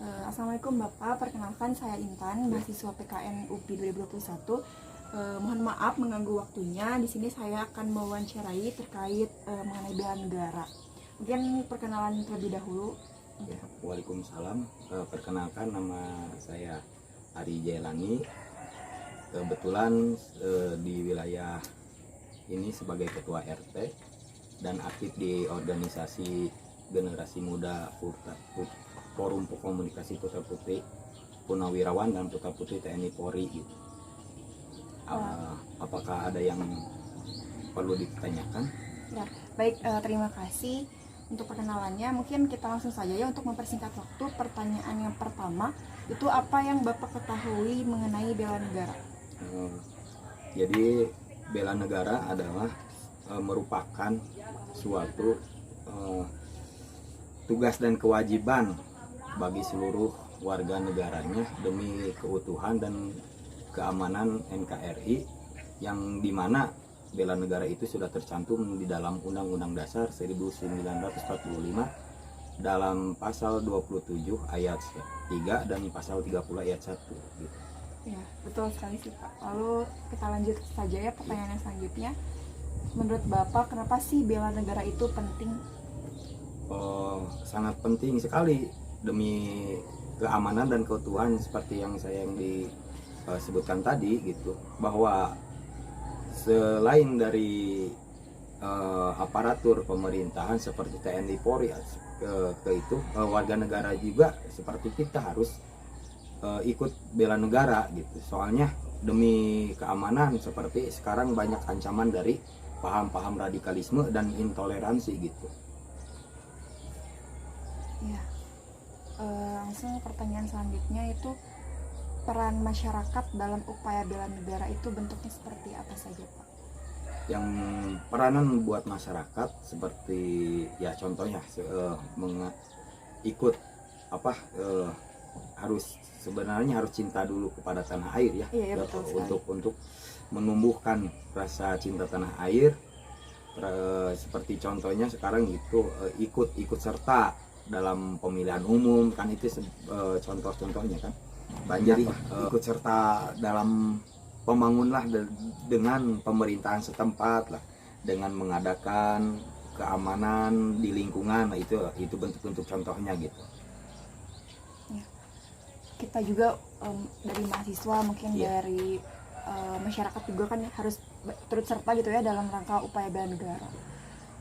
Assalamualaikum Bapak, perkenalkan saya Intan, mahasiswa PKN UPI 2021. Mohon maaf mengganggu waktunya. Di sini saya akan mewawancarai terkait mengenai bela negara. Mungkin perkenalan terlebih dahulu. Ya, Waalaikumsalam. Perkenalkan, nama saya Ari Jailani. Kebetulan di wilayah ini sebagai ketua RT dan aktif di organisasi Generasi Muda Forum Komunikasi Putra Putri Purnawirawan dan Putra Putri TNI Polri gitu. Apakah ada yang perlu ditanyakan? Ya, baik, terima kasih untuk perkenalannya. Mungkin kita langsung saja ya untuk mempersingkat waktu. Pertanyaan yang pertama, itu apa yang Bapak ketahui mengenai bela negara? Jadi bela negara adalah merupakan suatu tugas dan kewajiban bagi seluruh warga negaranya demi keutuhan dan keamanan NKRI, yang dimana bela negara itu sudah tercantum di dalam Undang-Undang Dasar 1945 dalam pasal 27 ayat 3 dan pasal 30 ayat 1 gitu. Ya, betul sekali sih Pak. Lalu kita lanjut saja ya pertanyaan yang selanjutnya. Menurut Bapak, kenapa sih bela negara itu penting? Sangat penting sekali demi keamanan dan keutuhan, seperti yang saya disebutkan tadi gitu, bahwa selain dari aparatur pemerintahan seperti TNI Polri warga negara juga seperti kita harus ikut bela negara gitu. Soalnya demi keamanan, seperti sekarang banyak ancaman dari paham-paham radikalisme dan intoleransi gitu. Ya, langsung pertanyaan selanjutnya itu, peran masyarakat dalam upaya bela negara itu bentuknya seperti apa saja Pak? Yang peranan buat masyarakat seperti ya contohnya ikut sebenarnya harus cinta dulu kepada tanah air ya. Iya, betul untuk menumbuhkan rasa cinta tanah air. Seperti contohnya sekarang itu ikut serta dalam pemilihan umum kan, itu contoh-contohnya kan. Banyak ikut serta dalam pembangunan dengan pemerintahan setempat lah, dengan mengadakan keamanan di lingkungan. Nah, itu bentuk-bentuk contohnya gitu. Ya. Kita juga dari mahasiswa, mungkin dari masyarakat juga kan harus turut serta gitu ya dalam rangka upaya bela negara.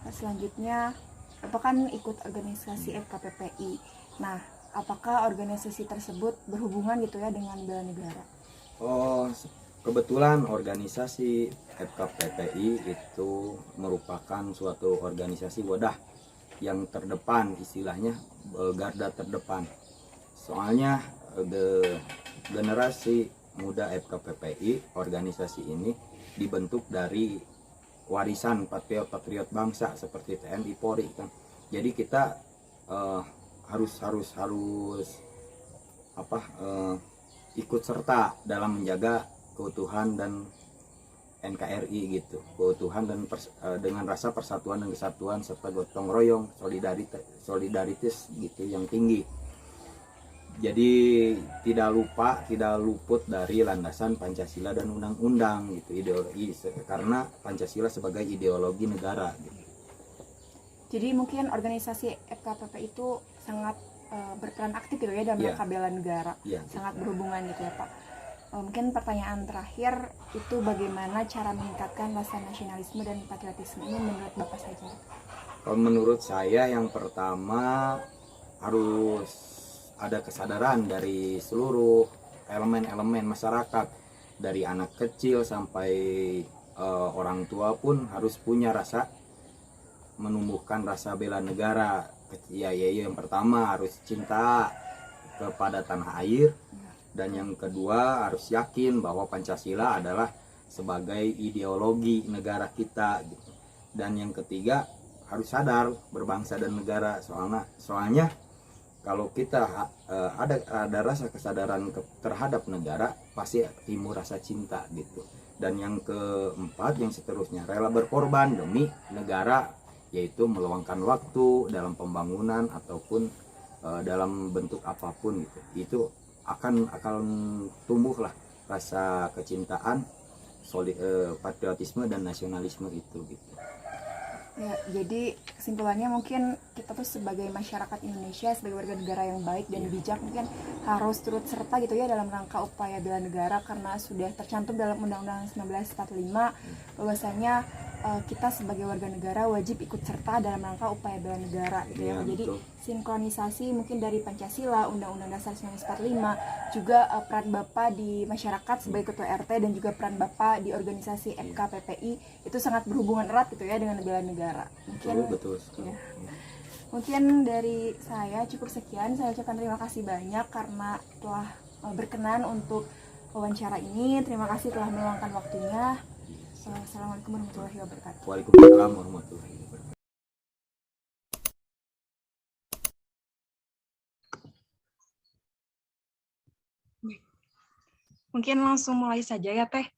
Nah, selanjutnya Bapak kan ikut organisasi FKPPI. Nah, apakah organisasi tersebut berhubungan gitu ya dengan bela negara? Kebetulan organisasi FKPPI itu merupakan suatu organisasi wadah yang terdepan, istilahnya garda terdepan. Soalnya generasi muda FKPPI, organisasi ini dibentuk dari warisan patriot bangsa seperti TNI Polri kan. Jadi kita harus ikut serta dalam menjaga keutuhan dan NKRI gitu, keutuhan dan dengan rasa persatuan dan kesatuan serta gotong royong, solidaritas gitu yang tinggi. Jadi tidak luput dari landasan Pancasila dan undang-undang gitu, ideologi, karena Pancasila sebagai ideologi negara gitu. Jadi mungkin organisasi FKPP itu sangat berperan aktif gitu ya dalam rangka bela negara, sangat berhubungan gitu ya Pak. Mungkin pertanyaan terakhir itu, bagaimana cara meningkatkan rasa nasionalisme dan patriotisme ini menurut Bapak saja? Kalau menurut saya, yang pertama harus ada kesadaran dari seluruh elemen masyarakat, dari anak kecil sampai orang tua pun harus punya menumbuhkan rasa bela negara. Yang pertama harus cinta kepada tanah air, dan yang kedua harus yakin bahwa Pancasila adalah sebagai ideologi negara kita gitu. Dan yang ketiga harus sadar berbangsa dan negara. Soalnya kalau kita ada rasa kesadaran terhadap negara, pasti timbul rasa cinta gitu. Dan yang keempat, yang seterusnya, rela berkorban demi negara, yaitu meluangkan waktu dalam pembangunan ataupun dalam bentuk apapun gitu, itu akan tumbuhlah rasa kecintaan, patriotisme dan nasionalisme itu gitu. Ya, jadi kesimpulannya mungkin kita tuh sebagai masyarakat Indonesia, sebagai warga negara yang baik dan bijak mungkin harus turut serta gitu ya dalam rangka upaya bela negara, karena sudah tercantum dalam Undang-Undang 1945 bahwasanya kita sebagai warga negara wajib ikut serta dalam rangka upaya bela negara gitu ya. Jadi sinkronisasi mungkin dari Pancasila, Undang-Undang Dasar 1945, juga peran Bapak di masyarakat sebagai ketua RT dan juga peran Bapak di organisasi FKPPI itu sangat berhubungan erat gitu ya dengan bela negara. Mungkin betul. Ya. Mungkin dari saya cukup sekian. Saya ucapkan terima kasih banyak karena telah berkenan untuk wawancara ini. Terima kasih telah meluangkan waktunya. Assalamualaikum warahmatullahi wabarakatuh. Waalaikumsalam warahmatullahi wabarakatuh. Mungkin langsung mulai saja ya Teh.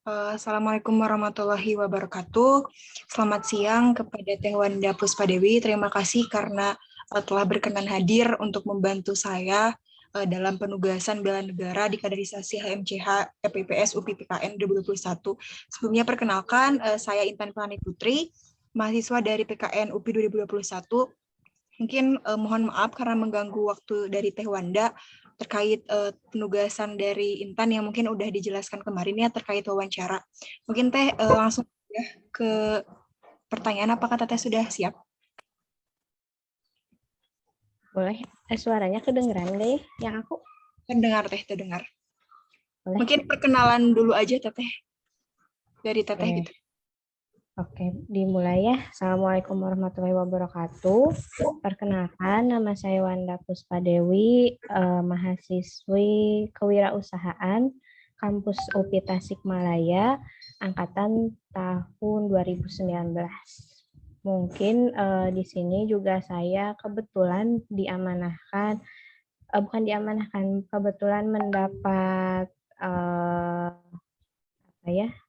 Assalamualaikum warahmatullahi wabarakatuh. Selamat siang kepada Teh Wanda Puspadewi. Terima kasih karena telah berkenan hadir untuk membantu saya dalam penugasan bela negara di kaderisasi HMCH FIPS UPI-PKN 2021. Sebelumnya perkenalkan, saya Intan Fani Putri, mahasiswa dari PKN UPI 2021. Mungkin mohon maaf karena mengganggu waktu dari Teh Wanda terkait penugasan dari Intan yang mungkin udah dijelaskan kemarin ya terkait wawancara. Mungkin Teh langsung ya ke pertanyaan, apakah Teteh sudah siap? Boleh. Suaranya kedengeran nggak ya yang aku? Terdengar Teh, terdengar. Boleh. Mungkin perkenalan dulu aja Teteh. Dari Teteh gitu. Oke, dimulai ya. Assalamualaikum warahmatullahi wabarakatuh. Perkenalkan, nama saya Wanda Puspadewi, mahasiswi kewirausahaan kampus UPI Tasikmalaya, angkatan tahun 2019. Mungkin di sini juga saya kebetulan diamanahkan, bukan diamanahkan, kebetulan mendapat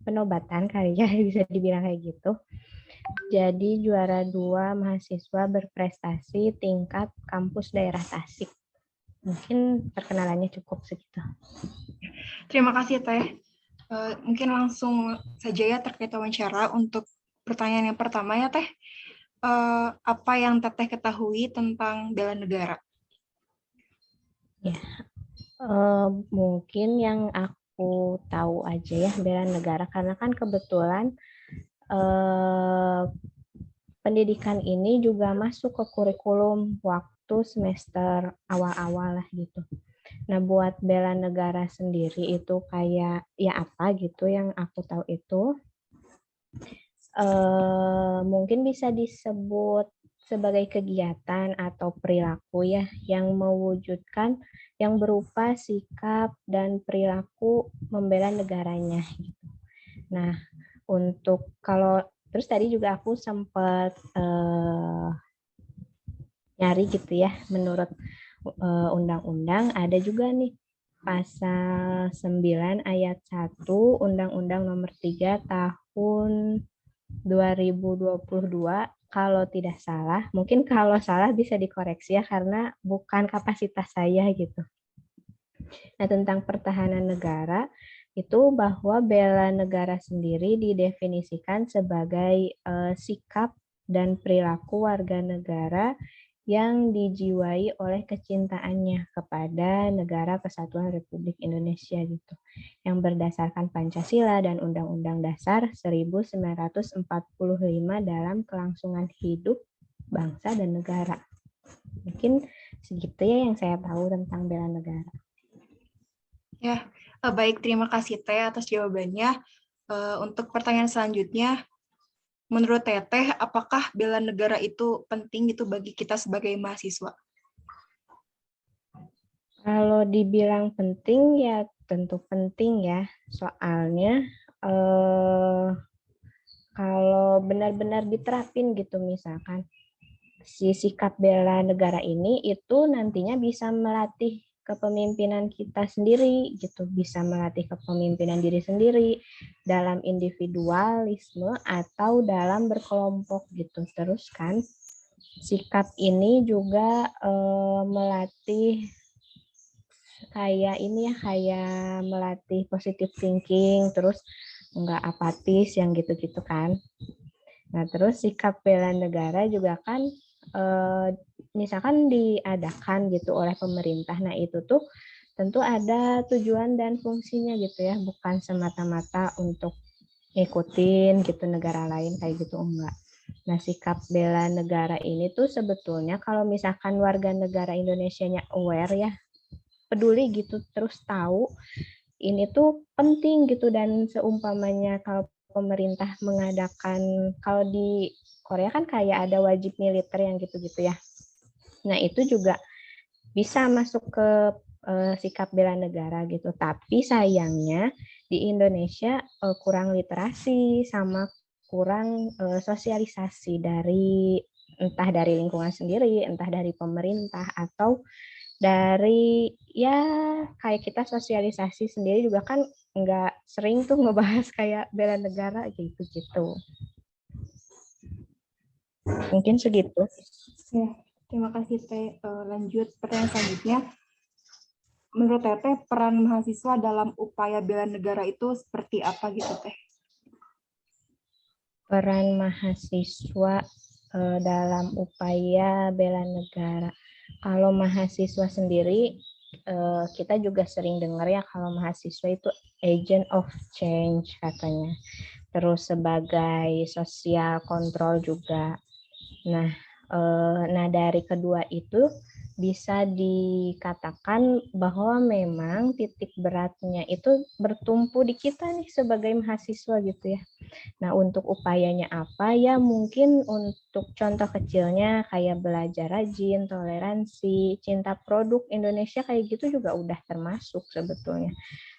penobatan kali ya, bisa dibilang kayak gitu. Jadi juara 2 mahasiswa berprestasi tingkat kampus daerah Tasik. Mungkin perkenalannya cukup segitu. Terima kasih Teh. Mungkin langsung saja ya terkait wawancara. Untuk pertanyaan yang pertama ya Teh, apa yang Teteh ketahui tentang bela negara? Ya, mungkin yang aku tahu aja ya bela negara, karena kan kebetulan pendidikan ini juga masuk ke kurikulum waktu semester awal-awal lah gitu. Nah, buat bela negara sendiri itu kayak ya apa gitu yang aku tahu itu mungkin bisa disebut sebagai kegiatan atau perilaku ya yang mewujudkan yang berupa sikap dan perilaku membela negaranya gitu. Nah, untuk kalau terus tadi juga aku sempat nyari gitu ya, menurut undang-undang ada juga nih pasal 9 ayat 1 Undang-Undang Nomor 3 tahun 2022 kalau tidak salah, mungkin kalau salah bisa dikoreksi ya karena bukan kapasitas saya gitu. Nah, tentang pertahanan negara itu bahwa bela negara sendiri didefinisikan sebagai sikap dan perilaku warga negara yang dijiwai oleh kecintaannya kepada Negara Kesatuan Republik Indonesia gitu, yang berdasarkan Pancasila dan Undang-Undang Dasar 1945 dalam kelangsungan hidup bangsa dan negara. Mungkin segitu ya yang saya tahu tentang bela negara. Ya, baik, terima kasih Teh atas jawabannya. Untuk pertanyaan selanjutnya, menurut Teteh, apakah bela negara itu penting gitu bagi kita sebagai mahasiswa? Kalau dibilang penting ya tentu penting ya. Soalnya kalau benar-benar diterapin gitu misalkan si sikap bela negara ini itu nantinya bisa melatih kepemimpinan kita sendiri gitu, bisa melatih kepemimpinan diri sendiri dalam individualisme atau dalam berkelompok gitu. Terus kan sikap ini juga melatih kayak ini ya, kayak melatih positive thinking, terus nggak apatis yang gitu-gitu kan. Nah, terus sikap bela negara juga kan misalkan diadakan gitu oleh pemerintah. Nah, itu tuh tentu ada tujuan dan fungsinya gitu ya, bukan semata-mata untuk ngikutin gitu negara lain kayak gitu, enggak. Nah, sikap bela negara ini tuh sebetulnya kalau misalkan warga negara Indonesianya aware ya, peduli gitu, terus tahu ini tuh penting gitu, dan seumpamanya kalau pemerintah mengadakan, kalau di Korea kan kayak ada wajib militer yang gitu-gitu ya. Nah, itu juga bisa masuk ke sikap bela negara gitu. Tapi sayangnya di Indonesia kurang literasi sama kurang sosialisasi dari entah dari lingkungan sendiri, entah dari pemerintah, atau dari ya kayak kita sosialisasi sendiri juga kan nggak sering tuh ngebahas kayak bela negara gitu-gitu. Mungkin segitu. Ya, terima kasih Teh. Lanjut pertanyaan selanjutnya. Menurut Teteh, peran mahasiswa dalam upaya bela negara itu seperti apa gitu Teh? Peran mahasiswa dalam upaya bela negara. Kalau mahasiswa sendiri, kita juga sering dengar ya kalau mahasiswa itu agent of change katanya. Terus sebagai social control juga. Nah, dari kedua itu bisa dikatakan bahwa memang titik beratnya itu bertumpu di kita nih sebagai mahasiswa gitu ya. Nah, untuk upayanya apa ya, mungkin untuk contoh kecilnya kayak belajar rajin, toleransi, cinta produk Indonesia kayak gitu juga udah termasuk sebetulnya.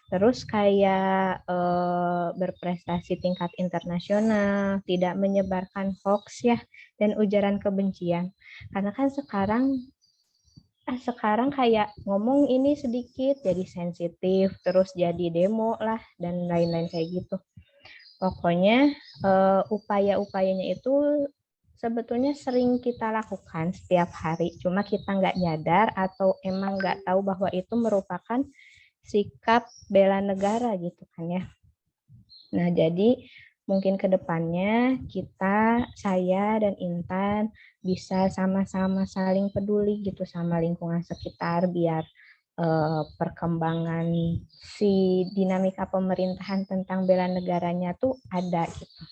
Terus kayak berprestasi tingkat internasional, tidak menyebarkan hoax ya, dan ujaran kebencian. Karena kan sekarang kayak ngomong ini sedikit jadi sensitif, terus jadi demo lah, dan lain-lain kayak gitu. Pokoknya upaya-upayanya itu sebetulnya sering kita lakukan setiap hari, cuma kita nggak nyadar atau emang nggak tahu bahwa itu merupakan sikap bela negara gitu kan ya. Nah, jadi mungkin ke depannya saya dan Intan bisa sama-sama saling peduli gitu sama lingkungan sekitar biar perkembangan si dinamika pemerintahan tentang bela negaranya tuh ada gitu.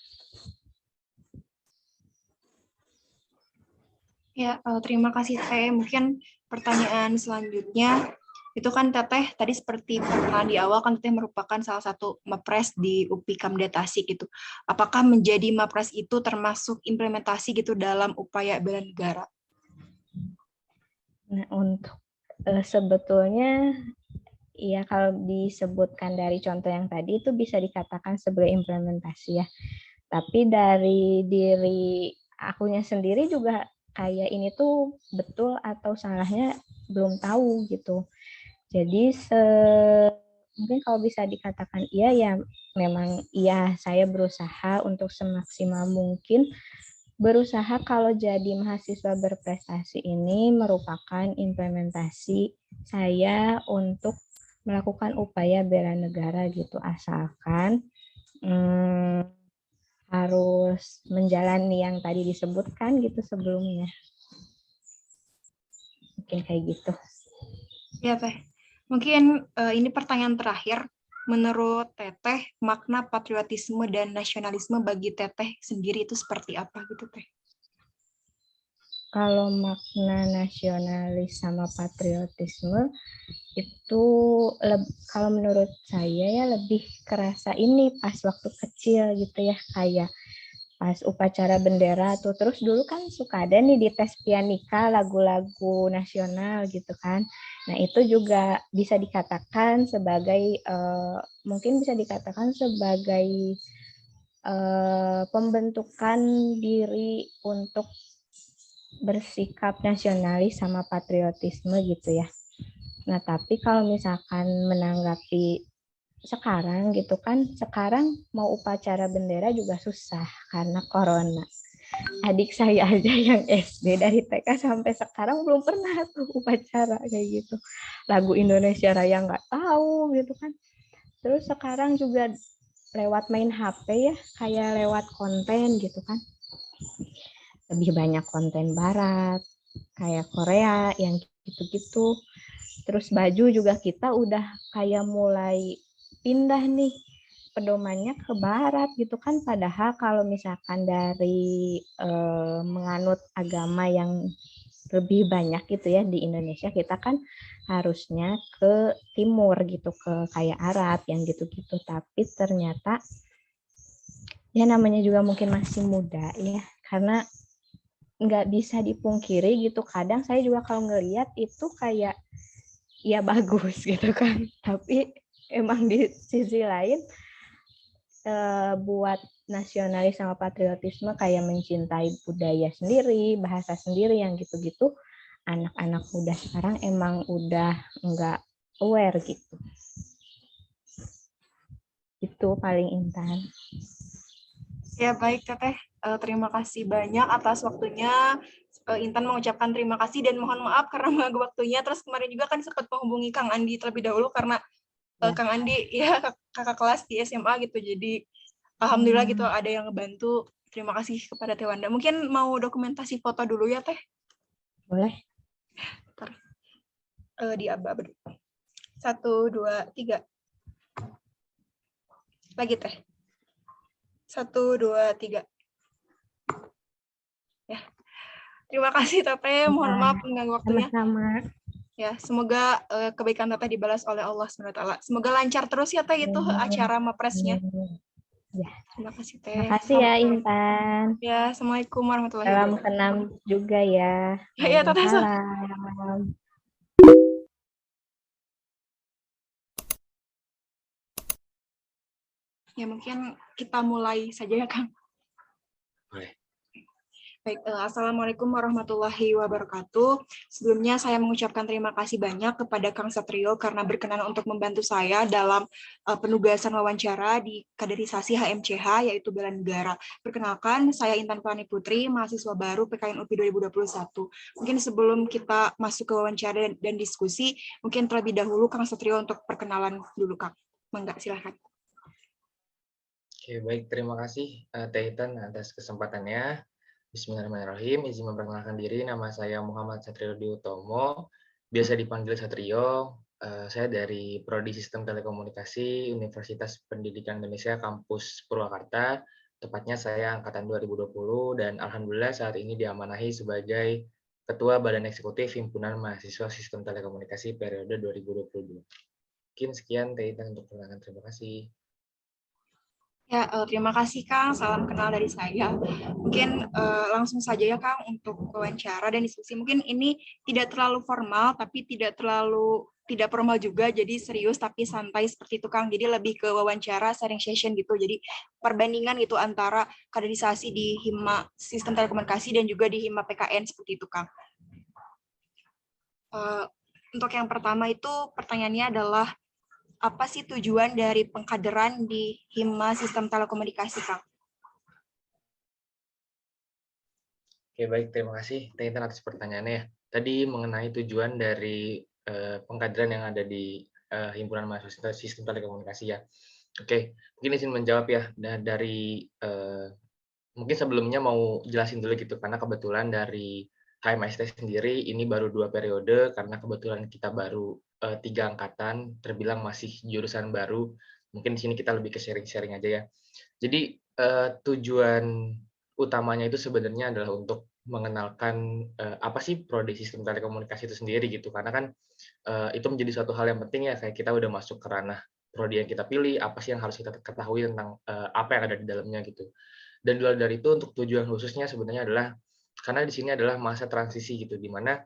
Ya, terima kasih Teh. Mungkin pertanyaan selanjutnya, itu kan Teteh tadi seperti perkenalan di awal kan Teteh merupakan salah satu Mapres di UPI Kamda Tasik gitu. Apakah menjadi Mapres itu termasuk implementasi gitu dalam upaya bela negara? Nah, untuk sebetulnya ya kalau disebutkan dari contoh yang tadi itu bisa dikatakan sebagai implementasi ya. Tapi dari diri akunya sendiri juga kayak ini tuh betul atau salahnya belum tahu gitu. Jadi mungkin kalau bisa dikatakan iya ya, memang iya saya berusaha untuk semaksimal mungkin berusaha kalau jadi mahasiswa berprestasi ini merupakan implementasi saya untuk melakukan upaya bela negara gitu, asalkan harus menjalani yang tadi disebutkan gitu sebelumnya. Mungkin kayak gitu. Ya Teh, mungkin ini pertanyaan terakhir. Menurut Teteh, makna patriotisme dan nasionalisme bagi Teteh sendiri itu seperti apa gitu Teh? Kalau makna nasionalis sama patriotisme itu kalau menurut saya ya lebih kerasa ini pas waktu kecil gitu ya, kayak pas upacara bendera tuh, terus dulu kan suka ada nih di tes pianika lagu-lagu nasional gitu kan. Nah, itu juga bisa dikatakan sebagai mungkin bisa dikatakan sebagai pembentukan diri untuk bersikap nasionalis sama patriotisme gitu ya. Nah, tapi kalau misalkan menanggapi sekarang gitu kan, sekarang mau upacara bendera juga susah karena corona. Adik saya aja yang SD dari TK sampai sekarang belum pernah tuh upacara kayak gitu. Lagu Indonesia Raya nggak tahu gitu kan. Terus sekarang juga lewat main HP ya, kayak lewat konten gitu kan. Lebih banyak konten barat, kayak Korea yang gitu-gitu. Terus baju juga kita udah kayak mulai pindah nih pedomannya ke barat gitu kan, padahal kalau misalkan dari menganut agama yang lebih banyak gitu ya di Indonesia, kita kan harusnya ke timur gitu, ke kayak Arab yang gitu-gitu, tapi ternyata ya namanya juga mungkin masih muda ya, karena nggak bisa dipungkiri gitu, kadang saya juga kalau ngelihat itu kayak ya bagus gitu kan, tapi emang di sisi lain buat nasionalis sama patriotisme kayak mencintai budaya sendiri, bahasa sendiri yang gitu-gitu, anak-anak muda sekarang emang udah nggak aware gitu. Itu paling Intan. Ya baik Teteh, terima kasih banyak atas waktunya. Intan mengucapkan terima kasih dan mohon maaf karena mengganggu waktunya. Terus kemarin juga kan sempat menghubungi Kang Andi terlebih dahulu karena Kang Andi ya kakak kelas di SMA gitu. Jadi alhamdulillah gitu ada yang ngebantu. Terima kasih kepada Teh Wanda. Mungkin mau dokumentasi foto dulu ya Teh. Boleh. Bentar. Di aba dulu. 1, 2, 3. Lagi Teh. 1, 2, 3. Ya. Terima kasih Teteh. Mohon maaf mengganggu waktunya. Sama-sama. Ya, semoga kebaikan Teteh dibalas oleh Allah SWT. Semoga lancar terus ya Teh itu acara Mapresnya. Ya. Terima kasih Teh. Terima kasih ya Intan. Ya, Assalamualaikum warahmatullahi Salam wabarakatuh. kenal juga ya. Ya, Teteh. Waalaikumsalam. Ya, mungkin kita mulai saja ya Kang. Boleh. Baik, Assalamualaikum warahmatullahi wabarakatuh. Sebelumnya saya mengucapkan terima kasih banyak kepada Kang Satrio karena berkenan untuk membantu saya dalam penugasan wawancara di kaderisasi HMCH, yaitu Bela Negara. Perkenalkan, saya Intan Fani Putri, mahasiswa baru PKN UPI 2021. Mungkin sebelum kita masuk ke wawancara dan diskusi, mungkin terlebih dahulu Kang Satrio untuk perkenalan dulu, Kang. Mangga, silahkan. Oke, baik. Terima kasih Teh Intan atas kesempatannya. Bismillahirrahmanirrahim. Izin memperkenalkan diri, nama saya Muhammad Satrio Utomo, biasa dipanggil Satrio. Saya dari Prodi Sistem Telekomunikasi Universitas Pendidikan Indonesia Kampus Purwakarta. Tepatnya saya angkatan 2020 dan alhamdulillah saat ini diamanahi sebagai Ketua Badan Eksekutif Himpunan Mahasiswa Sistem Telekomunikasi periode 2022. Mungkin sekian Teh Intan untuk perkenalkan. Terima kasih. Ya, terima kasih Kang. Salam kenal dari saya. Mungkin langsung saja ya Kang untuk wawancara dan diskusi. Mungkin ini tidak terlalu formal, tapi tidak formal juga. Jadi serius tapi santai seperti itu Kang. Jadi lebih ke wawancara, sharing session gitu. Jadi perbandingan itu antara kaderisasi di Hima Sistem Telekomunikasi dan juga di Hima PKN seperti itu Kang. Untuk yang pertama itu pertanyaannya adalah apa sih tujuan dari pengkaderan di Hima Sistem Telekomunikasi, Kang? Oke, baik. Terima kasih, Teh Intan, atas pertanyaannya. Tadi mengenai tujuan dari pengkaderan yang ada di Himpunan Mahasiswa Sistem Telekomunikasi ya. Oke, mungkin izin menjawab ya. Dari mungkin sebelumnya mau jelasin dulu gitu, karena kebetulan dari HMST sendiri ini baru 2 periode, karena kebetulan kita baru 3 angkatan, terbilang masih jurusan baru. Mungkin di sini kita lebih ke sharing-sharing aja ya. Jadi tujuan utamanya itu sebenarnya adalah untuk mengenalkan apa sih prodi sistem telekomunikasi itu sendiri gitu, karena kan itu menjadi suatu hal yang penting ya, kayak kita udah masuk ke ranah prodi yang kita pilih, apa sih yang harus kita ketahui tentang apa yang ada di dalamnya gitu. Dan di luar dari itu, untuk tujuan khususnya sebenarnya adalah karena di sini adalah masa transisi gitu, di mana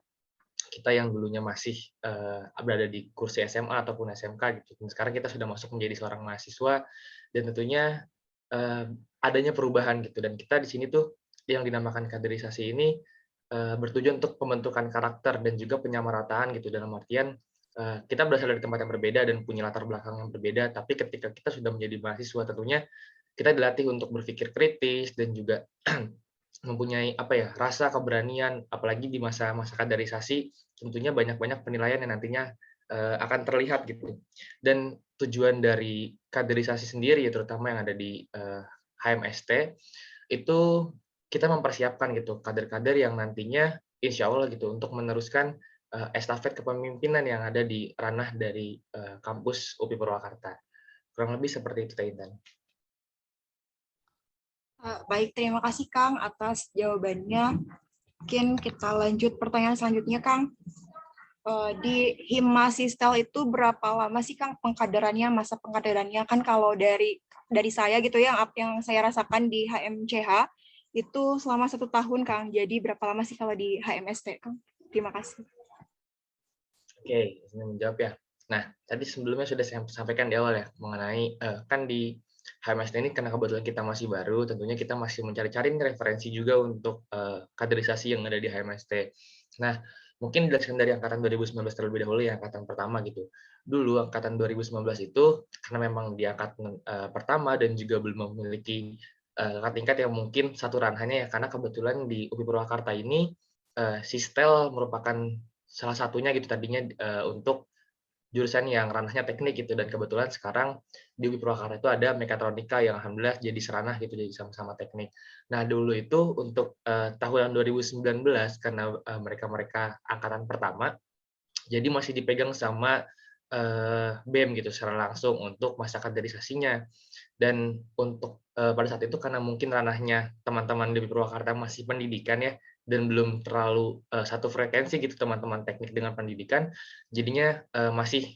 kita yang dulunya masih berada di kursi SMA ataupun SMK gitu, dan sekarang kita sudah masuk menjadi seorang mahasiswa, dan tentunya adanya perubahan gitu, dan kita di sini tuh yang dinamakan kaderisasi ini bertujuan untuk pembentukan karakter dan juga penyamarataan gitu, dalam artian kita berasal dari tempat yang berbeda dan punya latar belakang yang berbeda, tapi ketika kita sudah menjadi mahasiswa tentunya kita dilatih untuk berpikir kritis dan juga mempunyai apa ya, rasa keberanian, apalagi di masa-masa kaderisasi tentunya banyak-banyak penilaian yang nantinya akan terlihat gitu. Dan tujuan dari kaderisasi sendiri ya, terutama yang ada di HMST itu kita mempersiapkan gitu kader-kader yang nantinya insya Allah gitu untuk meneruskan estafet kepemimpinan yang ada di ranah dari kampus UPI Purwakarta. Kurang lebih seperti itu, Teh Intan. Baik, terima kasih Kang atas jawabannya. Mungkin kita lanjut pertanyaan selanjutnya, Kang. Di Himasistel itu berapa lama sih Kang pengkaderannya, masa pengkaderannya? Kan kalau dari saya gitu ya, apa yang saya rasakan di HMCH itu selama 1 tahun Kang. Jadi berapa lama sih kalau di HMST Kang? Terima kasih. Oke, ini menjawab ya. Nah, tadi sebelumnya sudah saya sampaikan di awal ya, mengenai kan di HMST ini karena kebetulan kita masih baru, tentunya kita masih mencari-cari referensi juga untuk kaderisasi yang ada di HMST. Nah, mungkin dijelaskan dari angkatan 2019 terlebih dahulu ya, angkatan pertama gitu. Dulu angkatan 2019 itu karena memang di angkatan pertama dan juga belum memiliki kakak tingkat yang mungkin satu ranahnya ya, karena kebetulan di UPI Purwakarta ini Sistel merupakan salah satunya gitu tadinya untuk jurusan yang ranahnya teknik gitu, dan kebetulan sekarang di UPI Purwakarta itu ada mekatronika yang alhamdulillah jadi seranah gitu, jadi sama-sama teknik. Nah, dulu itu untuk tahun 2019 karena mereka angkatan pertama, jadi masih dipegang sama BEM gitu secara langsung untuk masa kaderisasinya. Dan untuk pada saat itu karena mungkin ranahnya teman-teman di Purwakarta masih pendidikan ya, dan belum terlalu satu frekuensi gitu teman-teman teknik dengan pendidikan, jadinya masih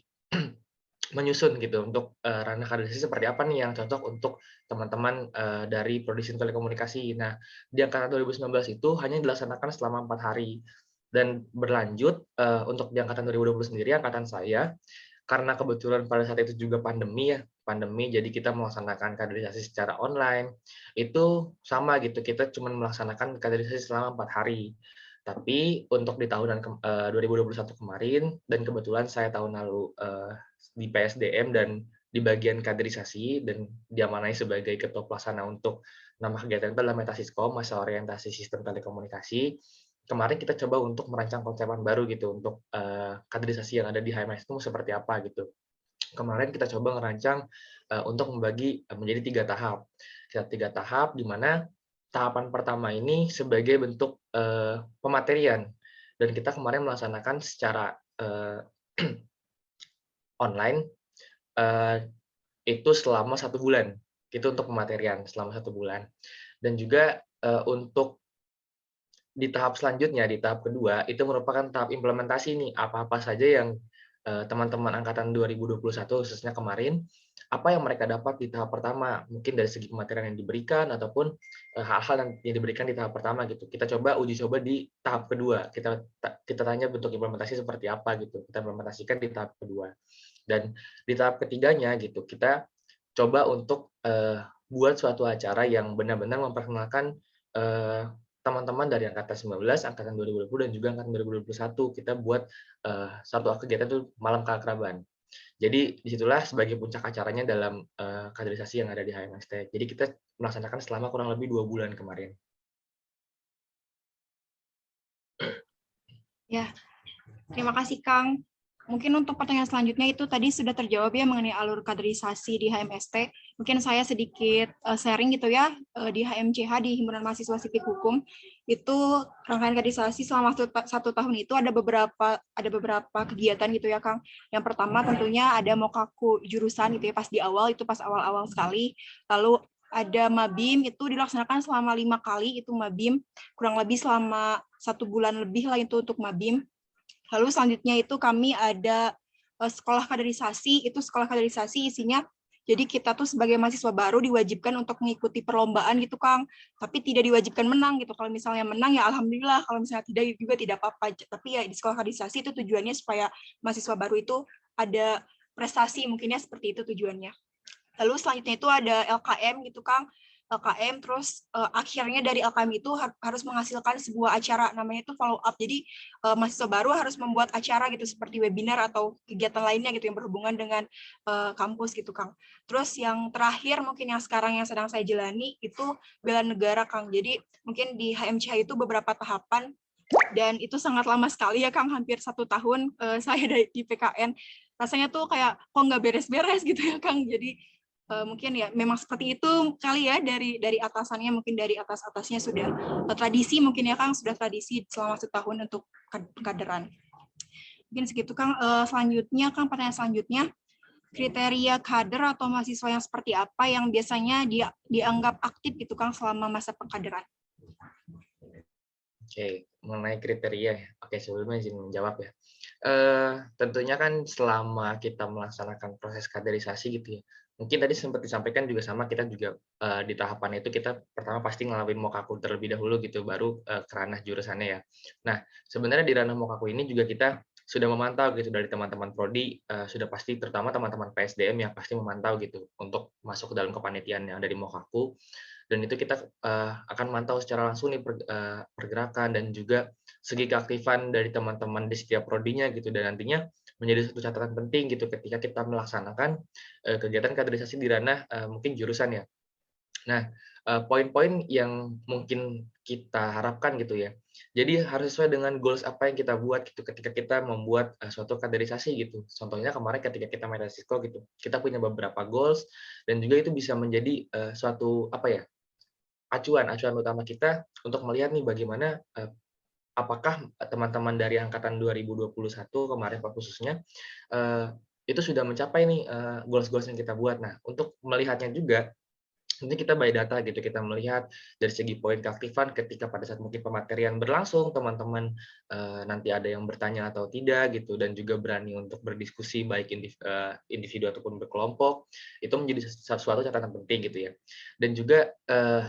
menyusun gitu untuk ranah kaderisasi seperti apa nih yang cocok untuk teman-teman dari Prodi Sistem Telekomunikasi. Nah, di angkatan 2019 itu hanya dilaksanakan selama 4 hari dan berlanjut untuk di angkatan 2020 sendiri, angkatan saya, karena kebetulan pada saat itu juga pandemi, jadi kita melaksanakan kaderisasi secara online. Itu sama gitu, kita cuma melaksanakan kaderisasi selama 4 hari. Tapi untuk di tahunan 2021 kemarin, dan kebetulan saya tahun lalu di PSDM dan di bagian kaderisasi dan diamanai sebagai ketua pelaksana untuk nama kegiatan itu adalah Metasiskom, masa orientasi sistem telekomunikasi. Kemarin kita coba untuk merancang konsepan baru gitu untuk kaderisasi yang ada di HMS itu seperti apa gitu. Kemarin kita coba merancang untuk membagi menjadi 3 tahap. Tiga tahap di mana tahapan pertama ini sebagai bentuk pematerian, dan kita kemarin melaksanakan secara online itu selama 1 bulan. Itu untuk pematerian selama 1 bulan. Dan juga untuk di tahap selanjutnya, di tahap kedua, itu merupakan tahap implementasi nih, apa-apa saja yang teman-teman angkatan 2021 khususnya kemarin, apa yang mereka dapat di tahap pertama, mungkin dari segi pematerian yang diberikan ataupun hal-hal yang diberikan di tahap pertama gitu. Kita coba uji coba di tahap kedua, kita tanya bentuk implementasi seperti apa gitu, kita implementasikan di tahap kedua. Dan di tahap ketiganya gitu, kita coba untuk buat suatu acara yang benar-benar memperkenalkan teman-teman dari angkatan 19, angkatan 2020 dan juga angkatan 2021. Kita buat satu kegiatan itu malam keakraban. Jadi disitulah sebagai puncak acaranya dalam kaderisasi yang ada di HMST. Jadi kita melaksanakan selama kurang lebih 2 bulan kemarin. Ya, terima kasih Kang. Mungkin untuk pertanyaan selanjutnya itu tadi sudah terjawab ya mengenai alur kaderisasi di HMST. Mungkin saya sedikit sharing gitu ya, di HMCH, di Himpunan Mahasiswa Sipil Hukum, itu rangkaian kaderisasi selama 1 tahun itu ada beberapa kegiatan gitu ya Kang. Yang pertama tentunya ada mokaku jurusan gitu ya, pas di awal, itu pas awal-awal sekali. Lalu ada Mabim, itu dilaksanakan selama 5 kali, itu Mabim, kurang lebih selama 1 bulan lebih lah itu untuk Mabim. Lalu selanjutnya itu kami ada sekolah kaderisasi, itu sekolah kaderisasi isinya, jadi kita tuh sebagai mahasiswa baru diwajibkan untuk mengikuti perlombaan gitu Kang, tapi tidak diwajibkan menang gitu. Kalau misalnya menang ya alhamdulillah, kalau misalnya tidak juga tidak apa-apa. Tapi ya di sekolah kaderisasi itu tujuannya supaya mahasiswa baru itu ada prestasi, mungkinnya seperti itu tujuannya. Lalu selanjutnya itu ada LKM gitu Kang. LKM, terus akhirnya dari LKM itu harus menghasilkan sebuah acara, namanya itu follow up. Jadi mahasiswa baru harus membuat acara gitu seperti webinar atau kegiatan lainnya gitu yang berhubungan dengan kampus gitu, Kang. Terus yang terakhir mungkin yang sekarang yang sedang saya jalani itu bela negara, Kang. Jadi mungkin di HMCH itu beberapa tahapan dan itu sangat lama sekali ya, Kang, hampir 1 tahun saya di PKN. Rasanya tuh kayak kok nggak beres-beres gitu ya, Kang. Jadi mungkin ya memang seperti itu kali ya, dari atasannya, mungkin dari atasnya sudah tradisi mungkin ya, Kang, sudah tradisi selama 1 tahun untuk kaderan. Mungkin segitu, Kang. Selanjutnya, Kang, pertanyaan selanjutnya, kriteria kader atau mahasiswa yang seperti apa yang biasanya dianggap aktif gitu, Kang, selama masa pengkaderan? Oke, mengenai kriteria ya. Oke, sebelumnya izin menjawab ya. Tentunya kan selama kita melaksanakan proses kaderisasi gitu ya, mungkin tadi sempat disampaikan juga sama, kita juga di tahapan itu kita pertama pasti ngelakuin mokaku terlebih dahulu gitu, baru ke ranah jurusannya ya. Nah, sebenarnya di ranah mokaku ini juga kita sudah memantau gitu dari teman-teman prodi, sudah pasti terutama teman-teman PSDM yang pasti memantau gitu untuk masuk ke dalam kepanitiaan yang ada di mokaku. Dan itu kita akan mantau secara langsung nih pergerakan dan juga segi keaktifan dari teman-teman di setiap prodinya gitu, dan nantinya menjadi satu catatan penting gitu ketika kita melaksanakan kegiatan kaderisasi di ranah mungkin jurusan ya. Nah, poin-poin yang mungkin kita harapkan gitu ya. Jadi harus sesuai dengan goals apa yang kita buat gitu ketika kita membuat suatu kaderisasi gitu. Contohnya kemarin ketika kita main resiko gitu, kita punya beberapa goals dan juga itu bisa menjadi suatu apa ya, acuan utama kita untuk melihat nih bagaimana apakah teman-teman dari angkatan 2021 kemarin Pak khususnya itu sudah mencapai nih goals-goals yang kita buat. Nah, untuk melihatnya juga nanti kita by data gitu, kita melihat dari segi poin keaktifan ketika pada saat mungkin pematerian berlangsung, teman-teman nanti ada yang bertanya atau tidak gitu, dan juga berani untuk berdiskusi baik individu ataupun berkelompok, itu menjadi sesuatu catatan penting gitu ya. Dan juga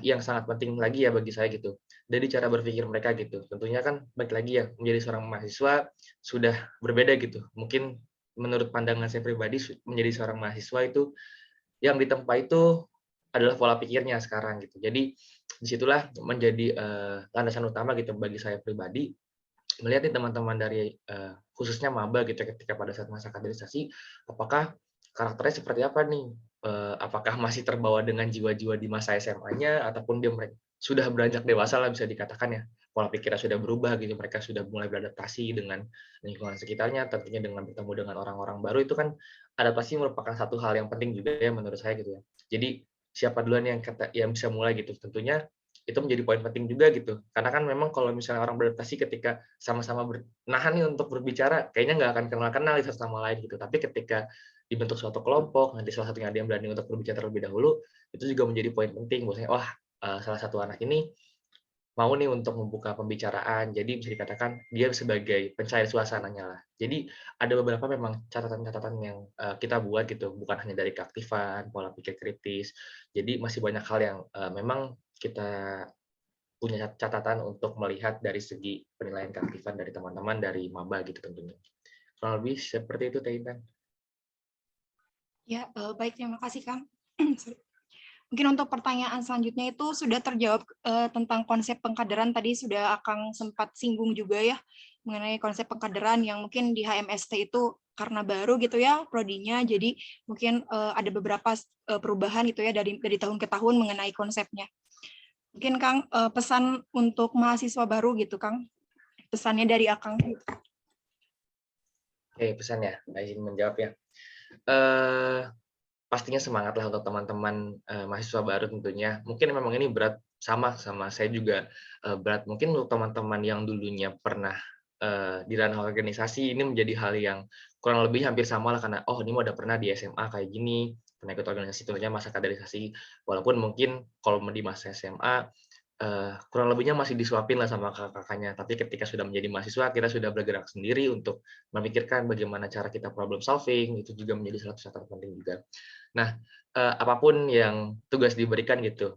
yang sangat penting lagi ya bagi saya gitu, dari cara berpikir mereka gitu. Tentunya kan balik lagi ya, menjadi seorang mahasiswa sudah berbeda gitu. Mungkin menurut pandangan saya pribadi menjadi seorang mahasiswa itu yang ditempa itu adalah pola pikirnya sekarang gitu. Jadi disitulah menjadi landasan utama gitu bagi saya pribadi, melihat nih teman-teman dari khususnya maba gitu ketika pada saat masa kaderisasi, apakah karakternya seperti apa nih? Apakah masih terbawa dengan jiwa-jiwa di masa SMA-nya ataupun dia sudah beranjak dewasa lah bisa dikatakan ya. Pola pikirnya sudah berubah gitu, mereka sudah mulai beradaptasi dengan lingkungan sekitarnya, tentunya dengan bertemu dengan orang-orang baru, itu kan adaptasi merupakan satu hal yang penting juga ya menurut saya gitu ya. Jadi siapa duluan yang bisa mulai gitu, tentunya itu menjadi poin penting juga gitu. Karena kan memang kalau misalnya orang beradaptasi ketika sama-sama nahan nih untuk berbicara, kayaknya nggak akan kenal-kenal satu sama lain gitu. Tapi ketika dibentuk suatu kelompok, nanti salah satunya ada yang berani untuk berbicara terlebih dahulu, itu juga menjadi poin penting. Bahwasanya, wah, salah satu anak ini mau nih untuk membuka pembicaraan. Jadi bisa dikatakan dia sebagai pencair suasananya lah. Jadi ada beberapa memang catatan-catatan yang kita buat gitu, bukan hanya dari keaktifan, pola pikir kritis. Jadi masih banyak hal yang memang kita punya catatan untuk melihat dari segi penilaian keaktifan dari teman-teman dari maba gitu tentunya. Kurang lebih seperti itu, Teh Intan. Ya, baik, terima kasih, Kang. Mungkin untuk pertanyaan selanjutnya itu sudah terjawab tentang konsep pengkaderan, tadi sudah Akang sempat singgung juga ya mengenai konsep pengkaderan yang mungkin di HMST itu karena baru gitu ya prodinya, jadi mungkin ada beberapa perubahan gitu ya dari tahun ke tahun mengenai konsepnya. Mungkin Kang pesan untuk mahasiswa baru gitu, Kang, pesannya dari Akang. Oke, pesan ya, izin menjawab ya. Pastinya semangat lah untuk teman-teman mahasiswa baru tentunya. Mungkin memang ini berat sama saya juga berat. Mungkin untuk teman-teman yang dulunya pernah di ranah organisasi ini menjadi hal yang kurang lebih hampir sama lah, karena oh ini udah pernah di SMA kayak gini, pernah ikut organisasi, tentunya masa kaderisasi. Walaupun mungkin kalau di masa SMA kurang lebihnya masih disuapin lah sama kakak-kakaknya. Tapi ketika sudah menjadi mahasiswa, kita sudah bergerak sendiri untuk memikirkan bagaimana cara kita problem solving, itu juga menjadi salah satu catatan penting juga. Nah, apapun yang tugas diberikan gitu,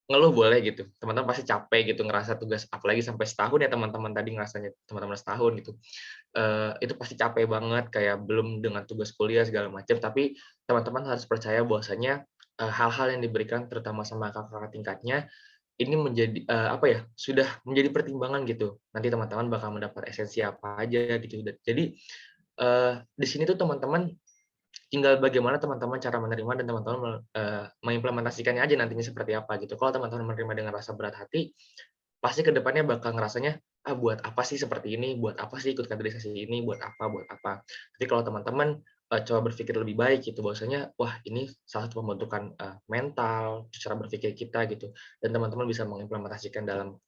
ngeluh boleh gitu. Teman-teman pasti capek gitu ngerasa tugas, apalagi sampai setahun ya teman-teman tadi ngerasanya teman-teman setahun gitu. Itu pasti capek banget, kayak belum dengan tugas kuliah segala macam, tapi teman-teman harus percaya bahwasanya hal-hal yang diberikan terutama sama kakak-kakak tingkatnya ini menjadi sudah menjadi pertimbangan gitu. Nanti teman-teman bakal mendapat esensi apa aja gitu. Jadi di sini tuh teman-teman tinggal bagaimana teman-teman cara menerima dan teman-teman mengimplementasikannya aja nantinya seperti apa gitu. Kalau teman-teman menerima dengan rasa berat hati, pasti ke depannya bakal ngerasanya, buat apa sih seperti ini, buat apa sih ikut kaderisasi ini, buat apa. Tapi kalau teman-teman coba berpikir lebih baik gitu, bahwasanya wah ini salah satu pembentukan mental, cara berpikir kita gitu, dan teman-teman bisa mengimplementasikan dalam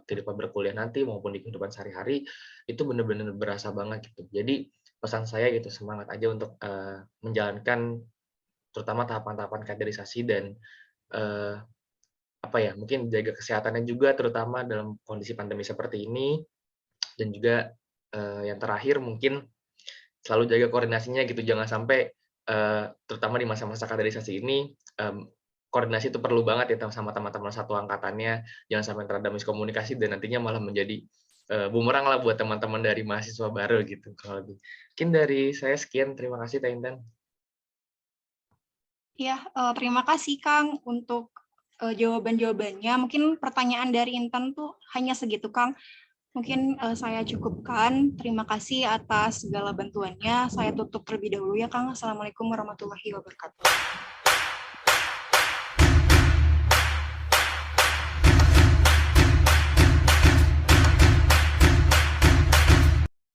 kehidupan berkuliah nanti maupun di kehidupan sehari-hari, itu benar-benar berasa banget gitu. Jadi pesan saya gitu, semangat aja untuk menjalankan terutama tahapan-tahapan kaderisasi dan eh, mungkin jaga kesehatannya juga terutama dalam kondisi pandemi seperti ini, dan juga yang terakhir mungkin selalu jaga koordinasinya gitu, jangan sampai terutama di masa-masa kaderisasi ini koordinasi itu perlu banget ya sama teman-teman satu angkatannya, jangan sampai terada miskomunikasi dan nantinya malah menjadi bumerang lah buat teman-teman dari mahasiswa baru gitu kalau lebih. Mungkin dari saya sekian, terima kasih Teh Intan. Ya, terima kasih Kang untuk jawaban-jawabannya. Mungkin pertanyaan dari Intan tuh hanya segitu Kang. Mungkin saya cukupkan. Terima kasih atas segala bantuannya. Saya tutup terlebih dahulu ya Kang. Assalamualaikum warahmatullahi wabarakatuh.